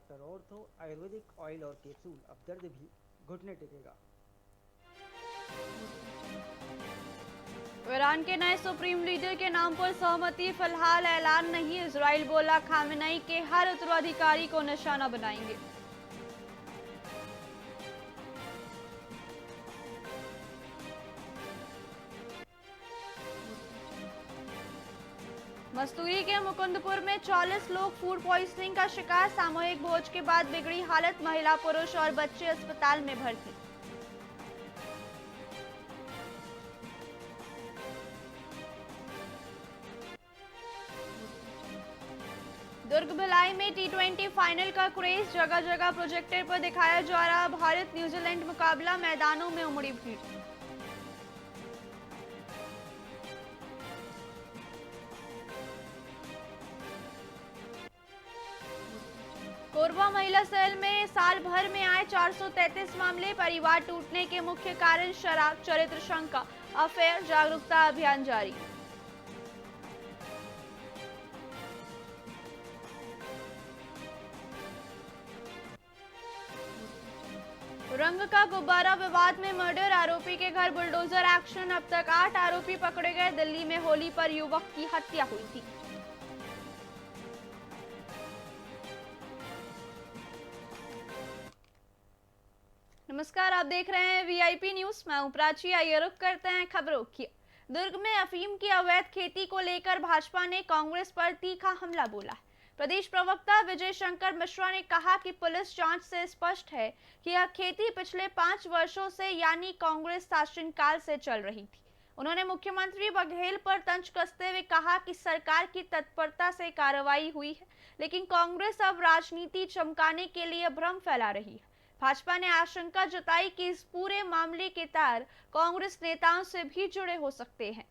Doctor ortho Ayurvedic oil और capsule, अब दर्द भी घुटने टेकेगा। ईरान के नए सुप्रीम लीडर के नाम पर सहमति फिलहाल ऐलान नहीं। इजराइल बोला खामेनेई के हर उत्तराधिकारी को निशाना बनाएंगे। मसूरी के मुकुंदपुर में 40 लोग फूड पॉइजनिंग का शिकार। सामूहिक भोज के बाद बिगड़ी हालत, महिला, पुरुष और बच्चे अस्पताल में भर्ती। दुर्ग भिलाई में टी20 फाइनल का क्रेज, जगह जगह प्रोजेक्टर पर दिखाया जा रहा भारत न्यूजीलैंड मुकाबला, मैदानों में उमड़ी भीड़। कोरबा महिला सेल में साल भर में आए 433 मामले, परिवार टूटने के मुख्य कारण शराब, चरित्र शंका, अफेयर, जागरूकता अभियान जारी। रंग का गुब्बारा विवाद में मर्डर, आरोपी के घर बुलडोजर एक्शन, अब तक 8 आरोपी पकड़े गए। दिल्ली में होली पर युवक की हत्या हुई थी। नमस्कार, आप देख रहे हैं वीआईपी न्यूज। मैं हूं प्राची। आइए रुक करते हैं खबरों की। दुर्ग में अफीम की अवैध खेती को लेकर भाजपा ने कांग्रेस पर तीखा हमला बोला है। प्रदेश प्रवक्ता विजय शंकर मिश्रा ने कहा कि पुलिस जांच से स्पष्ट है कि यह खेती पिछले 5 वर्षों से यानी कांग्रेस शासनकाल से चल रही थी। उन्होंने मुख्यमंत्री बघेल पर तंज कसते हुए कहा कि सरकार की तत्परता से कार्रवाई हुई है, लेकिन कांग्रेस अब राजनीति चमकाने के लिए भ्रम फैला रही है। भाजपा ने आशंका जताई कि इस पूरे मामले के तार कांग्रेस नेताओं से भी जुड़े हो सकते हैं।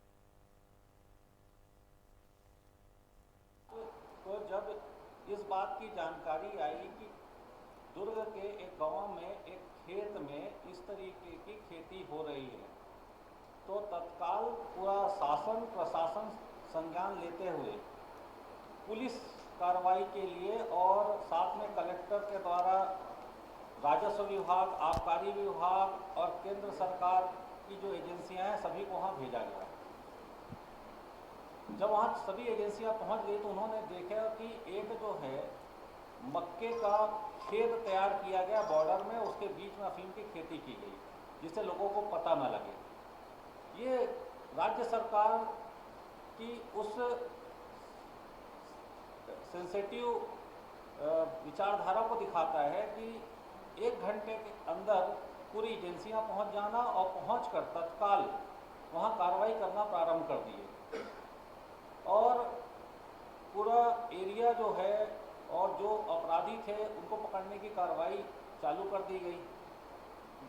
तो जब इस बात की जानकारी आई कि दुर्ग के एक गांव में एक खेत में इस तरीके की खेती हो रही है, तो तत्काल पूरा शासन प्रशासन संज्ञान लेते हुए पुलिस कार्रवाई के लिए और साथ में कलेक्टर के द्वारा राजस्व विभाग, आबकारी विभाग और केंद्र सरकार की जो एजेंसियां हैं सभी को वहाँ भेजा गया। जब वहाँ सभी एजेंसियां पहुँच गई तो उन्होंने देखा कि एक जो है मक्के का खेत तैयार किया गया बॉर्डर में, उसके बीच में अफीम की खेती की गई जिससे लोगों को पता न लगे। ये राज्य सरकार की उस सेंसिटिव विचारधारा को दिखाता है कि 1 घंटे के अंदर पूरी एजेंसियां पहुंच जाना और पहुंचकर तत्काल वहां कार्रवाई करना प्रारंभ कर दिए और पूरा एरिया जो है और जो अपराधी थे उनको पकड़ने की कार्रवाई चालू कर दी गई।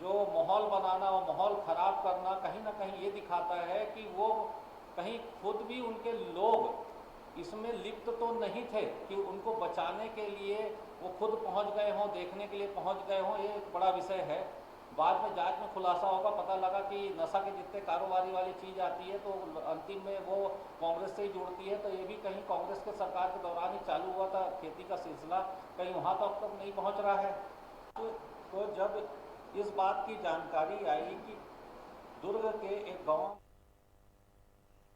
जो माहौल बनाना और माहौल ख़राब करना कहीं ना कहीं ये दिखाता है कि वो कहीं खुद भी उनके लोग इसमें लिप्त तो नहीं थे कि उनको बचाने के लिए वो खुद पहुंच गए हों, देखने के लिए पहुंच गए हों। ये एक बड़ा विषय है। बाद में जांच में खुलासा होगा, पता लगा कि नशा के जितने कारोबारी वाली चीज़ आती है तो अंतिम में वो कांग्रेस से ही जुड़ती है। तो ये भी कहीं कांग्रेस के सरकार के दौरान ही चालू हुआ था खेती का सिलसिला, कहीं वहाँ तक तो नहीं पहुँच रहा है। तो जब इस बात की जानकारी आई कि दुर्ग के एक गाँव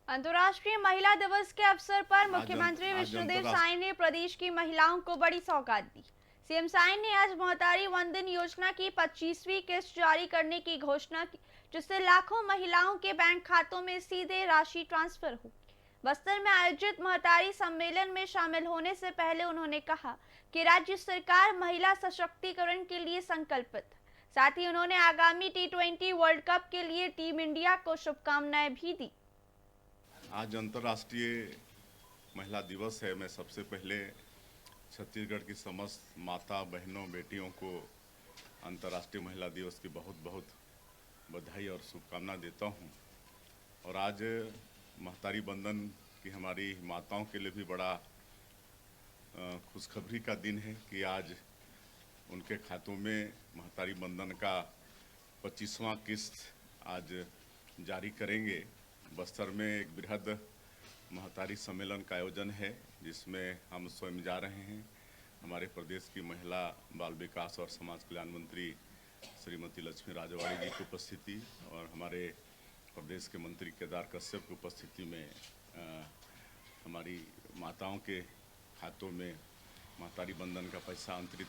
अंतर्राष्ट्रीय महिला दिवस के अवसर पर मुख्यमंत्री विष्णुदेव साय ने प्रदेश की महिलाओं को बड़ी सौगात दी। सीएम साय ने आज मोहतारी वंदन योजना की 25वीं किस्त जारी करने की घोषणा की, जिससे लाखों महिलाओं के बैंक खातों में सीधे राशि ट्रांसफर होगी। बस्तर में आयोजित मोहतारी सम्मेलन में शामिल होने से पहले उन्होंने कहा कि राज्य सरकार महिला सशक्तिकरण के लिए संकल्पित है। साथ ही उन्होंने आगामी टी20 वर्ल्ड कप के लिए टीम इंडिया को शुभकामनाएं भी दी। आज अंतर्राष्ट्रीय महिला दिवस है। मैं सबसे पहले छत्तीसगढ़ की समस्त माता बहनों बेटियों को अंतर्राष्ट्रीय महिला दिवस की बहुत बहुत बधाई और शुभकामना देता हूं। और आज महतारी बंधन की हमारी माताओं के लिए भी बड़ा खुशखबरी का दिन है कि आज उनके खातों में महतारी बंधन का 25वां किस्त आज जारी करेंगे। बस्तर में एक बृहद महतारी सम्मेलन का आयोजन है जिसमें हम स्वयं जा रहे हैं। हमारे प्रदेश की महिला बाल विकास और समाज कल्याण मंत्री श्रीमती लक्ष्मी राजवाड़ी जी की उपस्थिति और हमारे प्रदेश के मंत्री केदार कश्यप की उपस्थिति में हमारी माताओं के खातों में महतारी बंधन का पैसा अंतरित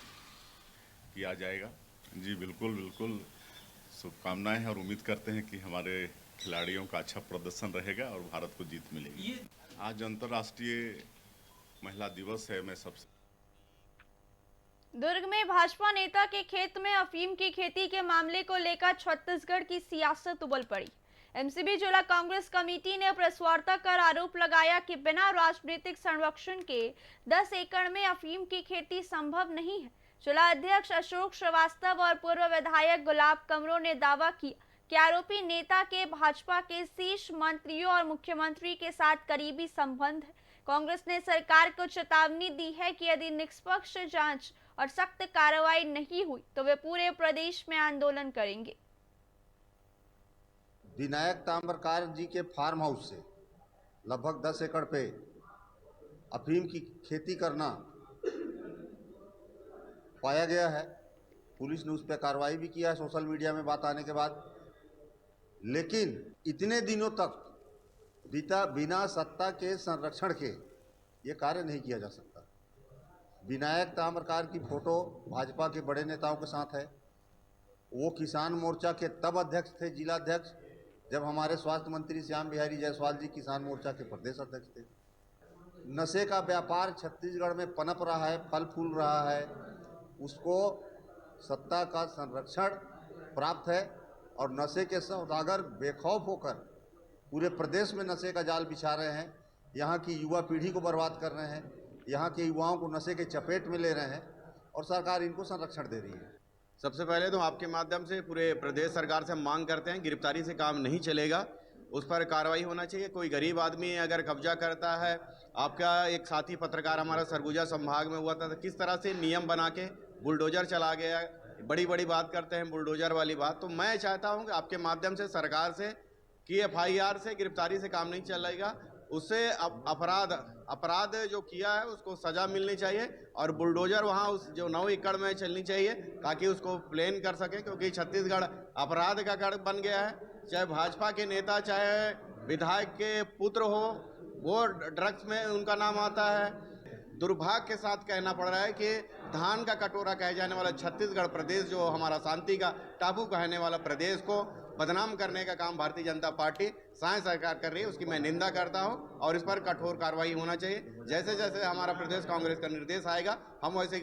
किया जाएगा। जी बिल्कुल बिल्कुल, शुभकामनाएं हैं और उम्मीद करते हैं कि हमारे खिलाड़ियों का अच्छा प्रदर्शन रहेगा और भारत को जीत मिलेगी। आज अंतर्राष्ट्रीय महिला दिवस है। मैं सबसे दुर्ग में भाजपा नेता के खेत में अफीम की खेती के मामले को लेकर छत्तीसगढ़ की सियासत उबल पड़ी। एमसीबी जिला कांग्रेस कमेटी ने प्रेस वार्ता कर आरोप लगाया कि बिना राजनीतिक संरक्षण के 10 एकड़ में अफीम की खेती संभव नहीं है। जिला अध्यक्ष अशोक श्रीवास्तव और पूर्व विधायक गुलाब कमरों ने दावा किया कि आरोपी नेता के भाजपा के शीर्ष मंत्रियों और मुख्यमंत्री के साथ करीबी संबंध है। कांग्रेस ने सरकार को चेतावनी दी है कि यदि निष्पक्ष जांच और सख्त कार्रवाई नहीं हुई तो वे पूरे प्रदेश में आंदोलन करेंगे। विनायक ताम्रकार जी के फार्म हाउस से लगभग 10 एकड़ पे अफीम की खेती करना पाया गया है। पुलिस ने उस पर कार्रवाई भी किया है सोशल मीडिया में बात आने के बाद, लेकिन इतने दिनों तक बिना सत्ता के संरक्षण के ये कार्य नहीं किया जा सकता। विनायक ताम्रकार की फोटो भाजपा के बड़े नेताओं के साथ है। वो किसान मोर्चा के तब अध्यक्ष थे, जिला अध्यक्ष, जब हमारे स्वास्थ्य मंत्री श्याम बिहारी जायसवाल जी किसान मोर्चा के प्रदेश अध्यक्ष थे। नशे का व्यापार छत्तीसगढ़ में पनप रहा है, फल फूल रहा है, उसको सत्ता का संरक्षण प्राप्त है और नशे के सौदागर बेखौफ होकर पूरे प्रदेश में नशे का जाल बिछा रहे हैं। यहाँ की युवा पीढ़ी को बर्बाद कर रहे हैं, यहाँ के युवाओं को नशे के चपेट में ले रहे हैं और सरकार इनको संरक्षण दे रही है। सबसे पहले तो आपके माध्यम से पूरे प्रदेश सरकार से मांग करते हैं, गिरफ्तारी से काम नहीं चलेगा, उस पर कार्रवाई होना चाहिए। कोई गरीब आदमी अगर कब्जा करता है, आपका एक साथी पत्रकार हमारा सरगुजा संभाग में हुआ था, तो किस तरह से नियम बना के बुलडोजर चला गया, बड़ी बड़ी बात करते हैं बुलडोजर वाली बात। तो मैं चाहता हूं कि आपके माध्यम से सरकार से कि एफआईआर से गिरफ्तारी से काम नहीं चलेगा, उससे अपराध जो किया है उसको सजा मिलनी चाहिए और बुलडोजर वहाँ उस जो 9 एकड़ में चलनी चाहिए ताकि उसको प्लेन कर सके, क्योंकि छत्तीसगढ़ अपराध का गढ़ बन गया है। चाहे भाजपा के नेता, चाहे विधायक के पुत्र हो, वो ड्रग्स में उनका नाम आता है। दुर्भाग्य के साथ कहना पड़ रहा है कि धान का कटोरा कहे जाने वाला छत्तीसगढ़ प्रदेश, जो हमारा शांति का टापू कहने वाला प्रदेश को बदनाम करने का काम भारतीय जनता पार्टी सांय सरकार कर रही है, उसकी मैं निंदा करता हूं और इस पर कठोर कार्रवाई होना चाहिए। जैसे जैसे हमारा प्रदेश कांग्रेस का निर्देश आएगा, हम वैसे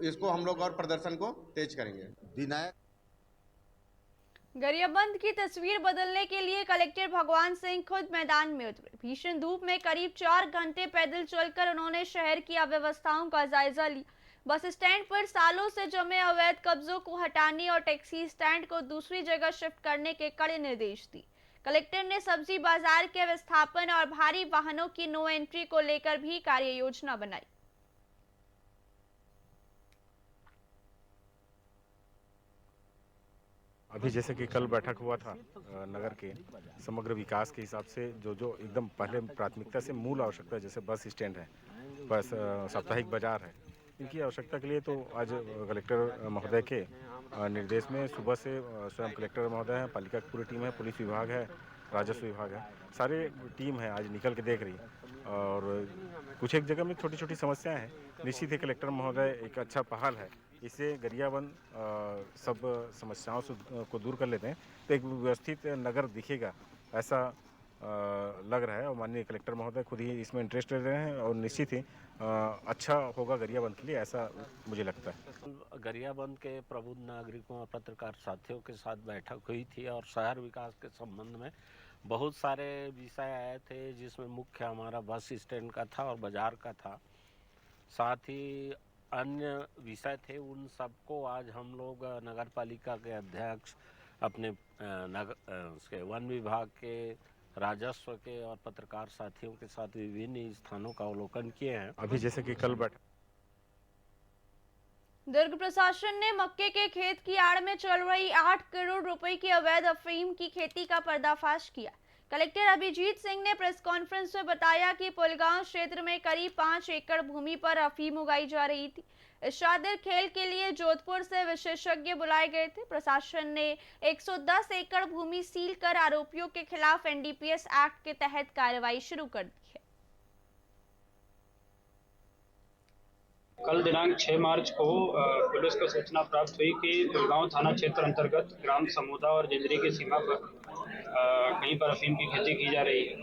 इसको हम लोग और प्रदर्शन को तेज करेंगे। विनायक गरियाबंद की तस्वीर बदलने के लिए कलेक्टर भगवान सिंह खुद मैदान में उतरे। भीषण धूप में करीब 4 घंटे पैदल चलकर उन्होंने शहर की अव्यवस्थाओं का जायजा लिया। बस स्टैंड पर सालों से जमे अवैध कब्जों को हटाने और टैक्सी स्टैंड को दूसरी जगह शिफ्ट करने के कड़े निर्देश दिए। कलेक्टर ने सब्जी बाजार के विस्थापन और भारी वाहनों की नो एंट्री को लेकर भी कार्य योजना बनाई। अभी जैसे कि कल बैठक हुआ था नगर के समग्र विकास के हिसाब से जो एकदम पहले प्राथमिकता से मूल आवश्यकता, जैसे बस स्टैंड है, बस साप्ताहिक बाजार है, इनकी आवश्यकता के लिए तो आज कलेक्टर महोदय के निर्देश में सुबह से स्वयं कलेक्टर महोदय हैं, पालिका की पूरी टीम है, पुलिस विभाग है, राजस्व विभाग है, सारे टीम है आज निकल के देख रही है। और कुछ एक जगह में छोटी छोटी समस्याएं हैं, निश्चित ही कलेक्टर महोदय एक अच्छा पहल है, इससे गरियाबंद सब समस्याओं से को दूर कर लेते हैं तो एक व्यवस्थित नगर दिखेगा, ऐसा लग रहा है। और माननीय कलेक्टर महोदय खुद ही इसमें इंटरेस्ट ले रहे हैं और निश्चित ही अच्छा होगा गरियाबंद के लिए, ऐसा मुझे लगता है। गरियाबंद के प्रबुद्ध नागरिकों और पत्रकार साथियों के साथ बैठक हुई थी और शहर विकास के संबंध में बहुत सारे विषय आए थे, जिसमें मुख्य हमारा बस स्टैंड का था और बाजार का था, साथ ही अन्य विषय थे। उन सबको आज हम लोग नगर पालिका के अध्यक्ष, अपने उसके वन विभाग के, राजस्व के और पत्रकार साथियों के साथ विभिन्न स्थानों का अवलोकन किए हैं। अभी जैसे कि कल बैठक दुर्ग प्रशासन ने मक्के के खेत की आड़ में चल रही 8 करोड़ रुपए की अवैध अफीम की खेती का पर्दाफाश किया। कलेक्टर अभिजीत सिंह ने प्रेस कॉन्फ्रेंस में बताया कि पुलगांव क्षेत्र में करीब 5 एकड़ भूमि पर अफीम उगाई जा रही थी। इस शातिर खेल के लिए जोधपुर से विशेषज्ञ बुलाए गए थे। प्रशासन ने 110 एकड़ भूमि सील कर आरोपियों के खिलाफ एनडीपीएस एक्ट के तहत कार्रवाई शुरू कर दी है। कल दिनांक 6 मार्च को पुलिस को सूचना प्राप्त हुई कि पुलगांव थाना क्षेत्र अंतर्गत ग्राम समूदा और जिंदरी की सीमा पर कहीं पर अफीम की खेती की जा रही है।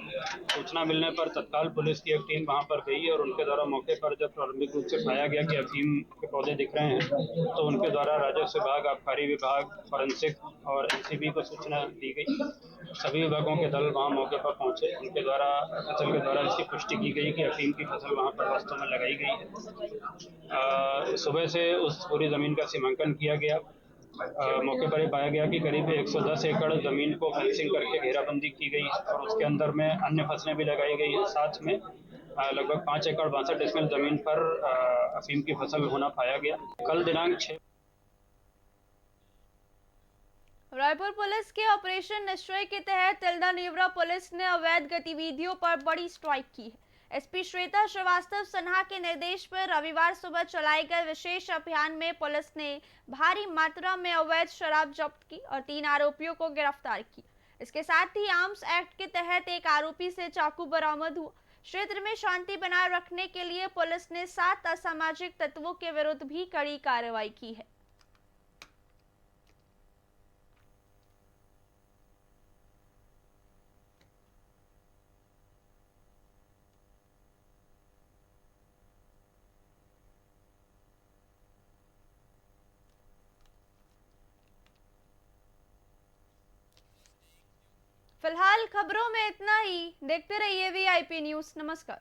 सूचना मिलने पर तत्काल पुलिस की एक टीम वहां पर गई और उनके द्वारा मौके पर जब प्रारंभिक रूप से पाया गया कि अफीम के पौधे दिख रहे हैं, तो उनके द्वारा राजस्व विभाग, आबकारी विभाग, फॉरेंसिक और एनसीबी को सूचना दी गई। सभी विभागों के दल वहां मौके पर पहुंचे। उनके द्वारा फसल के द्वारा इसकी पुष्टि की गई कि अफीम की फसल वहां पर वास्तव में लगाई गई है। सुबह से उस पूरी ज़मीन का सीमांकन किया गया। मौके पर पाया गया कि करीब 110 एकड़ ज़मीन को फेंसिंग करके घेराबंदी की गई और उसके अंदर में अन्य फसलें भी लगाई गई हैं। साथ में लगभग 5 एकड़ 62 डेसिमल ज़मीन पर अफीम की फसल होना पाया गया। कल दिनांक 6 रायपुर पुलिस के ऑपरेशन निश्चय के तहत तिल्दा नेवरा पुलिस ने अवैध गतिविधियों पर बड़ी स्ट्राइक की है। एसपी श्वेता श्रीवास्तव सिन्हा के निर्देश पर रविवार सुबह चलाए गए विशेष अभियान में पुलिस ने भारी मात्रा में अवैध शराब जब्त की और 3 आरोपियों को गिरफ्तार किया। इसके साथ ही आर्म्स एक्ट के तहत एक आरोपी से चाकू बरामद हुआ। क्षेत्र में शांति बनाए रखने के लिए पुलिस ने 7 असामाजिक तत्वों के विरुद्ध भी कड़ी कार्रवाई की है। फिलहाल खबरों में इतना ही। देखते रहिए वीआईपी न्यूज़। नमस्कार।